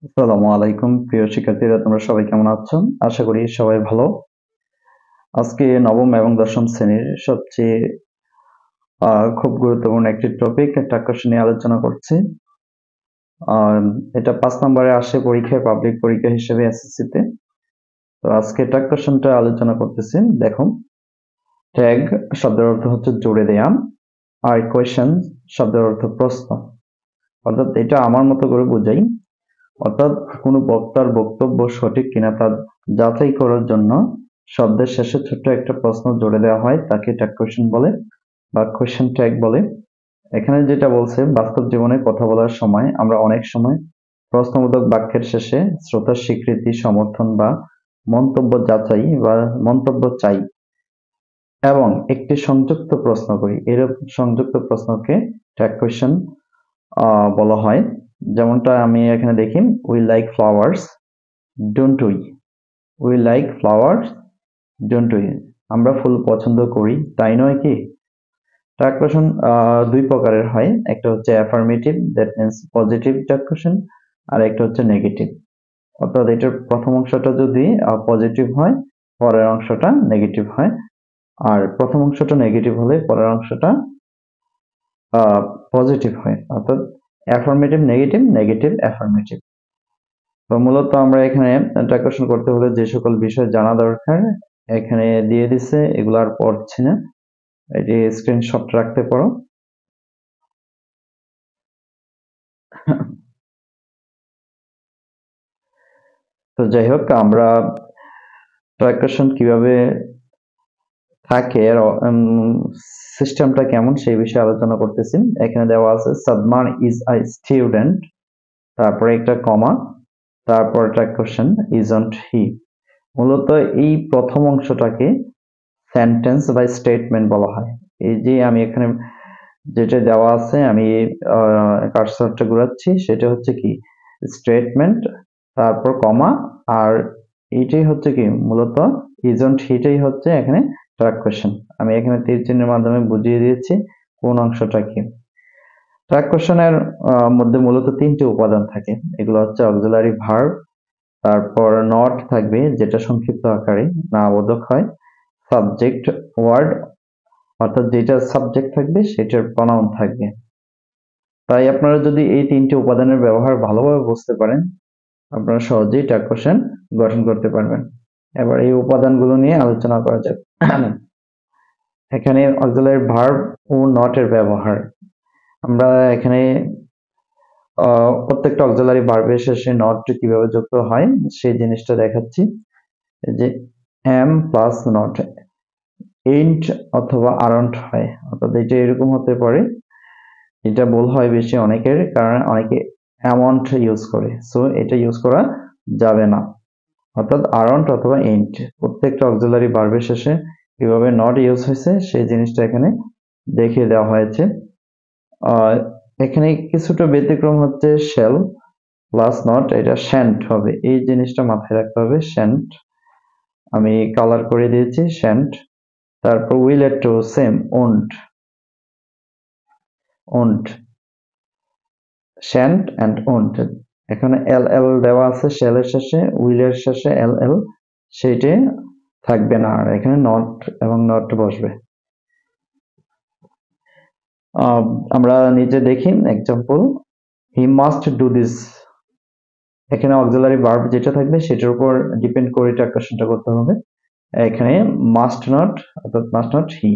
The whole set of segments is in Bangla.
আসসালামু আলাইকুম প্রিয় শিক্ষার্থীরা, তোমরা সবাই কেমন আছো? আশা করি সবাই ভালো। আজকে নবম এবং দশম শ্রেণীর সবচেয়ে খুব গুরুত্বপূর্ণ একটি টপিক, একটা কোশ্চেন নিয়ে আলোচনা করছি। এটা 5 নম্বরে আসে পরীক্ষায়, পাবলিক পরীক্ষা হিসেবে এসএসসি তে। তো আজকে এটা কোশ্চেনটা আলোচনা করতেছি। দেখো, ট্যাগ শব্দের অর্থ হচ্ছে জুড়ে দেয়া, আর কোয়েশ্চেন শব্দের অর্থ প্রশ্ন। অর্থাৎ এটা আমার মতো করে বুঝাই, অর্থাৎ কোনো বক্তার বক্তব্য সঠিক কিনা তা যাচাই করার জন্য শব্দের শেষে ছোট্ট একটা প্রশ্ন জুড়ে দেওয়া হয়, তাকে ট্যাগ কোয়েশ্চেন বলে বা কোয়েশ্চেন ট্যাগ বলে। এখানে যেটা বলছে, বাস্তব জীবনে কথা বলার সময় আমরা অনেক সময় প্রশ্নবোধক বাক্যের শেষে শ্রোতার স্বীকৃতি, সমর্থন বা মন্তব্য যাচাই বা মন্তব্য চাই এবং একটি সংযুক্ত প্রশ্ন করি। এরকম সংযুক্ত প্রশ্নকে ট্যাগ কোয়েশ্চেন বলা হয়। যেমনটা আমি এখানে দেখি, we like flowers, don't we? We like flowers, don't we? আমরা ফুল পছন্দ করি, তাই নয় কি? ট্যাগ কোয়েশ্চেন দুই প্রকারের হয়, একটা হচ্ছে affirmative, that means positive tag question, আর একটা হচ্ছে নেগেটিভ। অর্থাৎ এটার প্রথম অংশটা যদি পজিটিভ হয়, পরের অংশটা নেগেটিভ হয়, আর প্রথম অংশটা নেগেটিভ হলে পরের অংশটা পজিটিভ হয়। অর্থাৎ অ্যাফার্মেটিভ নেগেটিভ, নেগেটিভ অ্যাফার্মেটিভ। তো মূলত আমরা এখানে ট্যাগ কোয়েশ্চেন করতে হলে যে সকল বিষয় জানা দরকার এখানে দিয়ে দিছে, এগুলো আর পড়ছি না, এটি স্ক্রিনশট রাখতে পারো। তো যাই হোক, আমরা ট্যাগ কোয়েশ্চেন কিভাবে থাকে, এর সিস্টেমটা কেমন সেই বিষয়ে আলোচনা করতেছি। এখানে দেওয়া আছে সাদমান ইজ আ স্টুডেন্ট, তারপরে একটা কমা, তারপর ট্যাগ কোয়েশ্চেন ইজন্ট হি। মূলত এই প্রথম অংশটাকে সেন্টেন্স বা স্টেটমেন্ট বলা হয়। এই যে আমি এখানে যেটা দেওয়া আছে, আমি কার্সরটা ঘোরাচ্ছি, সেটা হচ্ছে কি স্টেটমেন্ট, তারপর কমা, আর এইটাই হচ্ছে কি মূলত ইজন্ট হিটাই হচ্ছে এখানে ট্যাগ কোয়েশ্চেন। আমি এখানে তীর চিহ্নের মাধ্যমে বুঝিয়ে দিয়েছি কোন অংশটা কি। ট্যাগ কোয়েশ্চেনের মধ্যে মূলত তিনটি উপাদান থাকে, এগুলো হচ্ছে অক্সিলারি ভার্ব, তারপর নট থাকবে যেটা সংক্ষিপ্ত আকারে না বোধক হয়, সাবজেক্ট ওয়ার্ড, অর্থাৎ যেটা সাবজেক্ট থাকবে সেটার প্রনাউন থাকবে। তাই আপনারা যদি এই তিনটি উপাদানের ব্যবহার ভালোভাবে বুঝতে পারেন, আপনারা সহজেই ট্যাগ কোয়েশ্চেন গঠন করতে পারবেন। এবার এই উপাদানগুলো নিয়ে আলোচনা করা যাক। এখানে অক্সিলারি ভার্ব ও নট এর ব্যবহার। আমরা এখানে প্রত্যেকটা অক্সিলারি ভার্বের শেষে নট কিভাবে যুক্ত হয় সেই জিনিসটা দেখাচ্ছি। যে এম প্লাস নট, এন্ট অথবা আরন্ট হয়, অর্থাৎ এটা এরকম হতে পারে। এটা ভুল হয় বেশি অনেকের, কারণ অনেকে অ্যামন্ট ইউজ করে, সো এটা ইউজ করা যাবে না। অর্থাৎ আরন্ট অথবা এন্ট, প্রত্যেকটা অক্সিলারি ভার্বের শেষে কিভাবে নট ইউজ হয়েছে সেই জিনিসটা এখানে দেখিয়ে দেওয়া হয়েছে। এখানে কিছুটা ব্যতিক্রম হচ্ছে শেল প্লাস নট, এটা শ্যান্ট হবে, এই জিনিসটা মাথায় রাখতে হবে। শ্যান্ট আমি কালার করে দিয়েছি, শ্যান্ট। তারপর উইল এর to same, won't, won't, shan't and won't. এখানে এল এল দেওয়া আছে শেলের শেষে, উইলের শেষে এল এল সেইটা থাকবে না, আর এখানে নট এবং নট বসবে। আমরা নিচে দেখি example, he must do this. এখানে অক্সিলারি ভার্ব যেটা থাকবে সেটার উপর ডিপেন্ড করে এটা কোশ্চেনটা করতে হবে। এখানে মাস্ট নট, অর্থাৎ মাস্ট নট হি।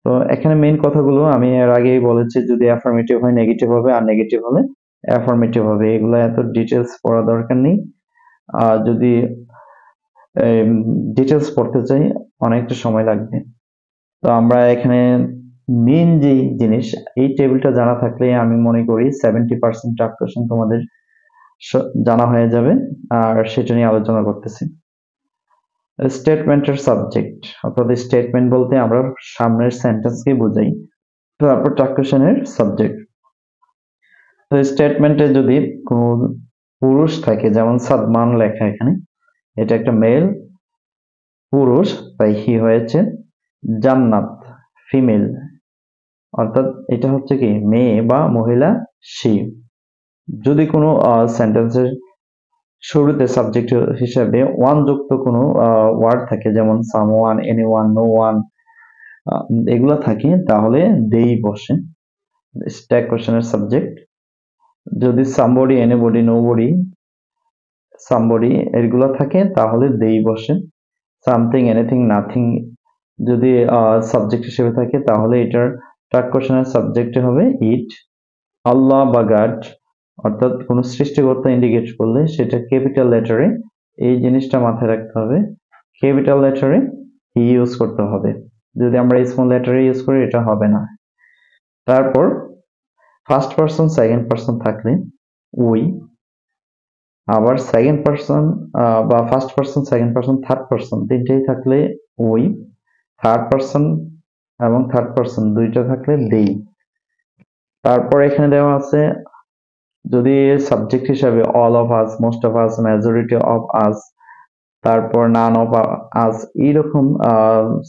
তো এখানে মেইন কথাগুলো আমি এর আগেই বলেছি, যদি অ্যাফার্মেটিভ হয় নেগেটিভ হবে, আর নেগেটিভ হলে অ্যাফার্মেটিভ হবে। এগুলো এত ডিটেলস পড়া দরকার নেই। যদি ডিটেলস পড়তে চাই অনেকটা সময় লাগবে। তো আমরা এখানে মেইন যে জিনিস, এই টেবিলটা জানা থাকলে আমি মনে করি 70% ট্যাগ কোশ্চেন তোমাদের জানা হয়ে যাবে। আর সেটা নিয়ে আলোচনা করতেছি। স্টেটমেন্টের সাবজেক্ট, অর্থাৎ স্টেটমেন্ট বলতে আমরা সামনের সেন্টেন্সকে বোঝাই। তারপর ট্যাগ কোশ্চেনের সাবজেক্ট। তো স্টেটমেন্টে যদি কোনো পুরুষ থাকে, যেমন সাদমান লেখা এখানে, এটা একটা মেল পুরুষ, তাই হি হয়েছে। জান্নাত ফিমেল, অর্থাৎ এটা হচ্ছে কি মেয়ে বা মহিলা, সি। যদি কোনো সেন্টেন্সের শুরুতে সাবজেক্ট হিসেবে ওয়ান যুক্ত কোনো ওয়ার্ড থাকে, যেমন সামওয়ান, এনিওয়ান, নো ওয়ান, এগুলা থাকে, তাহলে দেই বসে স্ট্যাক কোশ্চেনের সাবজেক্ট। যদি সামবডি, এনিবডি, নোবডি, সামবডি এগুলো থাকে তাহলে দেই বসে। সামথিং, এনিথিং, নাথিং যদি সাবজেক্ট হিসেবে থাকে তাহলে এটার ট্র্যাক কোশ্চেনের সাবজেক্ট হবে ইট। আল্লাহ বা গড অর্থাৎ কোন সৃষ্টিকর্তা ইন্ডিকেট করলে সেটা ক্যাপিটাল লেটারে, এই জিনিসটা মাথায় রাখতে হবে, ক্যাপিটাল লেটারে ইউজ করতে হবে। যদি আমরা স্মল লেটারে ইউজ করি এটা হবে না। তারপর ফার্স্ট পারসন, সেকেন্ড পারসন থাকলে উই, আবার সেকেন্ড পারসন বা first person, second person, third person তিনটেই থাকলে উই, থার্ড পারসন এবং থার্ড পারসন দুইটা থাকলে দেই। তারপর এখানে দেওয়া আছে যদি সাবজেক্ট হিসাবে all of us, most of us, majority of us, তারপর নান অফ আস এইরকম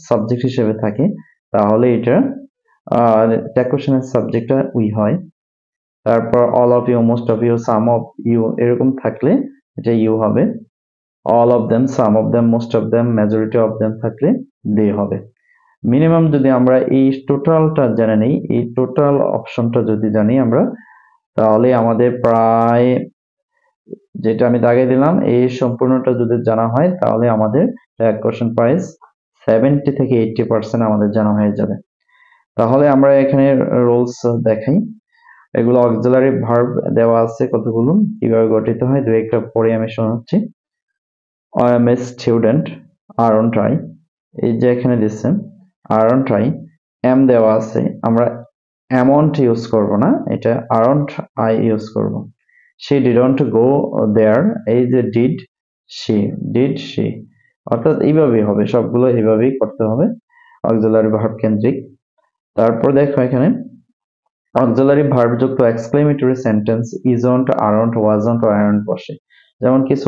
সাবজেক্ট হিসেবে থাকে তাহলে এটা ট্যাগ কোশ্চেনের সাবজেক্টটা উই হয়। তারপর all of you, most of you, some of you এরকম থাকলে এটা ইউ হবে। All of them, some of them, most of them, majority of them থাকলে দে হবে। মিনিমাম যদি আমরা এই টোটালটা জেনে নিই, এই টোটাল অপশনটা যদি জানি আমরা, তাহলে আমাদের প্রায় যেটা আমি দাগে দিলাম এই সম্পূর্ণটা যদি জানা হয় তাহলে আমাদের কোশ্চেন প্রাইস 70 থেকে 80% আমাদের জানা হয়ে যাবে। তাহলে আমরা এখানে রুলস দেখাই। এগুলো অক্সিলারি ভার্ব দেওয়া আছে কতগুলো, কিভাবে গঠিত হয় দুই একটা পরে আমি শোনাচ্ছি। I am a student, aren't I? এই যে এখানে দিচ্ছে aren't I, am দেওয়া আছে, আমরা amont ইউজ করব না, এটা aren't I ইউজ করব। She didn't go there, এই যে did she অর্থাৎ এইভাবেই হবে, সবগুলো এইভাবেই করতে হবে অক্সিলারি ভার্ব কেন্দ্রিক। তারপর দেখো এখানে অক্সিলারি ভার্ব যুক্ত exclamatory sentence isn't, aren't, wasn't, aren't বসে। যেমন কিছু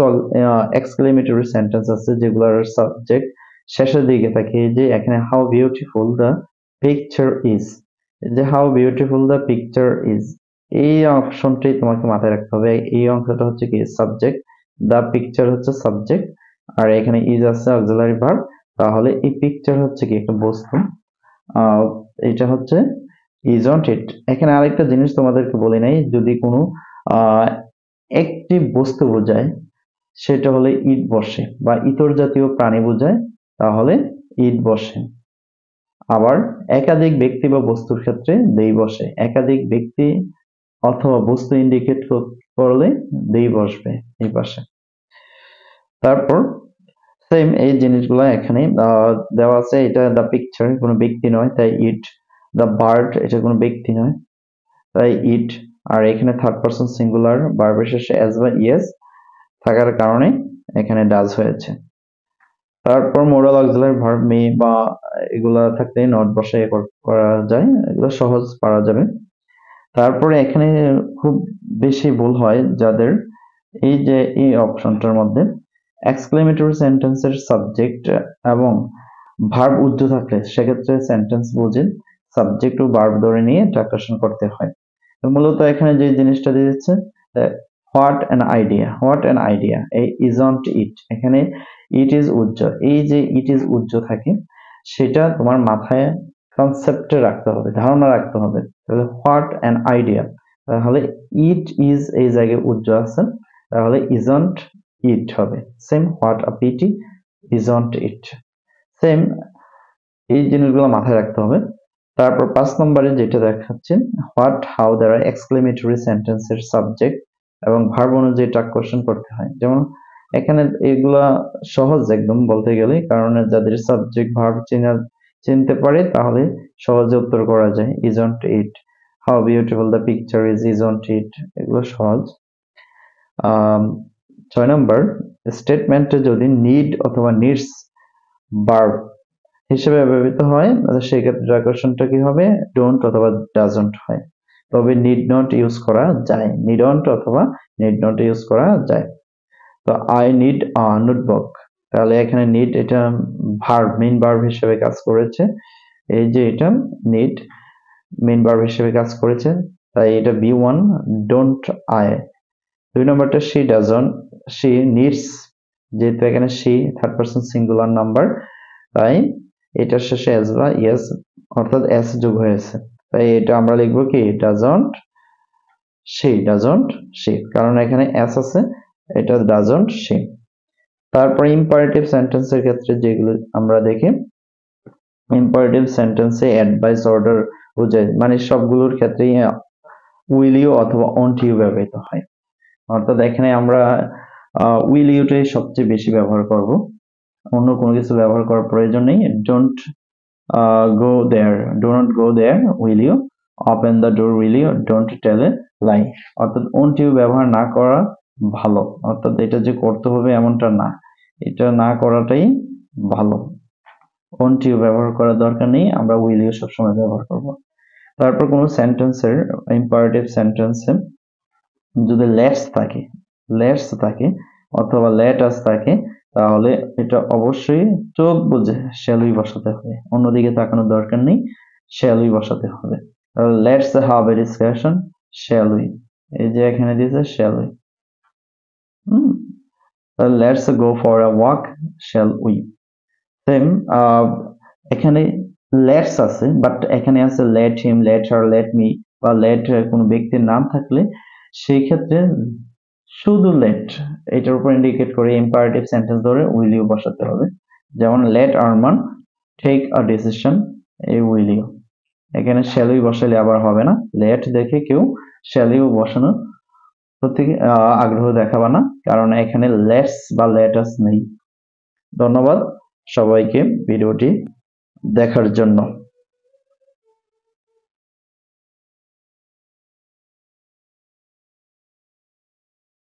এক্সক্লেমেটরি সেন্টেন্স আছে যেগুলোর সাবজেক্ট শেষের দিকে থাকে, যে এখানে how beautiful the picture is, যে how beautiful the picture is এই অপশনটাই তোমাকে মাথায় রাখতে হবে। এই অংশটা হচ্ছে কি সাবজেক্ট, দ্য পিকচার হচ্ছে সাবজেক্ট, আর এখানে ইজ আছে অক্সিলারি ভার্ব, তাহলে এই পিকচার হচ্ছে কি একটা বস্তু, এটা হচ্ছে isn't it। এখানে আরেকটা জিনিস তোমাদেরকে বলি নাই, যদি কোনো একটি বস্তু বোঝায় সেটা হলে ইট বসে, বা ইতর জাতীয় প্রাণী বোঝায় তাহলে ইট বসে। আবার একাধিক ব্যক্তি বা বস্তুর ক্ষেত্রে দেই বসে, একাধিক ব্যক্তি অথবা বস্তু ইন্ডিকেট করলে দেই বসবে এই পাশে। তারপর সেম এই জিনিসগুলো এখানে দেওয়া আছে, এটা দ্য পিকচার কোনো ব্যক্তি নয় তাই ইট, দ্য বার্ড এটা কোনো ব্যক্তি নয় তাই ইট, আর এখানে থার্ড পারসন সিঙ্গুলার ভার্বের শেষে এস বা ইএস থাকার কারণে এখানে ডাজ হয়েছে। তারপর মোরাল অক্সিলারি ভার্ব মে বা এগুলা থাকলে নট বসে করা যায়, এগুলো সহজ পারা যাবে। তারপরে এখানে খুব বেশি ভুল হয় যাদের, এই যে এই অপশনটার মধ্যে এক্সক্লেমেটরি সেন্টেন্সের সাবজেক্ট এবং ভার্ব উজ্জ্ব থাকলে সেক্ষেত্রে সেন্টেন্স বুঝে সাবজেক্ট ও ভার্ব ধরে নিয়ে ট্রান্সলেশন করতে হয়। তো মূলত এখানে যে জিনিসটা দিয়েছে what an idea, what an idea, এই isn't it, এখানে ইট ইজ উজ্জ্ব, এই যে ইট ইজ উজ্জ্ব থাকে সেটা তোমার মাথায় কনসেপ্টে রাখতে হবে, ধারণা রাখতে হবে। তাহলে হোয়াট অ্যান আইডিয়া, তাহলে ইট ইজ এই জায়গায় উজ্জ্ব আছে, তাহলে isn't it হবে। Same what a PT, isn't it, same এই জিনিসগুলো মাথায় রাখতে হবে। তারপর 5 নম্বরে যেটা দেখাচ্ছে হোয়াট হাউ দ্বারা এক্সক্লেমেটরি সেন্টেন্সের সাবজেক্ট এবং ভার্ব অনুযায়ী ট্রাক কোশ্চেন করতে হয়। যেমন এখানে এগুলা সহজ একদম বলতে গেলে, কারণ যাদের সাবজেক্ট ভার্ব চিনতে পারে তাহলে সহজে উত্তর করা যায়। isn't it, how beautiful the picture is, isn't it, এগুলো সহজ। 6 নম্বর স্টেটমেন্টে যদি নিড অথবা নিডস ভার্ব হিসেবে ব্যবহৃত হয় সেক্ষেত্রে কোশ্চেনটা কি হবে, ডোন্ট অথবা ডাজন্ট হয়। তবে নিড নট ইউজ করা যায়, নিডন্ট অথবা নিড নট ইউজ করা যায়। তো আই নিড আ নোটবুক, তাহলে এখানে নিড এটা ভার্ব, মেইন ভার্ব হিসেবে কাজ করেছে, এই যে এটা নিড মেইন ভার্ব হিসেবে কাজ করেছে, তাই এটা B1 ডোন্ট আই। 2 নম্বরটা she needs, যেহেতু এখানে she third person singular number, তাই এটার শেষে s বা yes অর্থাৎ s যোগ হয়েছে, তাই এটা আমরা লিখবো কি doesn't she, কারণ এখানে s আছে, এটা doesn't she। তারপর ইম্পারেটিভ সেন্টেন্সের ক্ষেত্রে যেগুলো আমরা দেখি, ইম্পারেটিভ সেন্টেন্সে অ্যাডভাইস অর্ডার বোঝায়, মানে সবগুলোর ক্ষেত্রেই উইল ইউ অথবা ওন্ট ইউ ব্যবহৃত হয়। অর্থাৎ এখানে আমরা উইল ইউটাই সবচেয়ে বেশি ব্যবহার করব, অন্য কোনো কিছু ব্যবহার করার প্রয়োজন নেই। Don't go there, do not go there, will you open the door, will you don't tell a lie. অর্থাৎ ওন্ট ইউ ব্যবহার না করা ভালো, অর্থাৎ এটা যে করতে হবে এমনটা না, এটা না করাটাই ভালো। ওন্ট ইউ ব্যবহার করার দরকার নেই, আমরা উইল ইউ সবসময় ব্যবহার করব। তারপর কোনো সেন্টেন্সের ইম্পারেটিভ সেন্টেন্সে যদি লেটস থাকে অথবা লেট আস থাকে, তাহলে এটা অবশ্যই চোখ বুঝে শ্যাল উই বসাতে হবে, অন্যদিকে তাকানোর দরকার নেই, শ্যাল উই বসাতে হবে। Let's have a discussion, shall we, এই যে এখানে দিয়েছে shall we. Let's go for a walk, shall we. Same এখানে লেটস আছে, বাট এখানে আছে let him, let her, let me, বা লেট কোনো ব্যক্তির নাম থাকলে সেই ক্ষেত্রে শুধু লেট এটার উপর ইন্ডিকেট করে ইম্পারেটিভ সেন্টেন্স ধরে উইল ইউ বসাতে হবে। যেমন let Arman take a decision, এই উইল ইউ। এখানে শ্যাল উই বসালে আবার হবে না, লেট দেখে কেউ শ্যাল ইউ বসানো প্রতি আগ্রহ দেখাবে না, কারণ এখানে লেটস বা লেটাস নেই। ধন্যবাদ সবাইকে ভিডিওটি দেখার জন্য।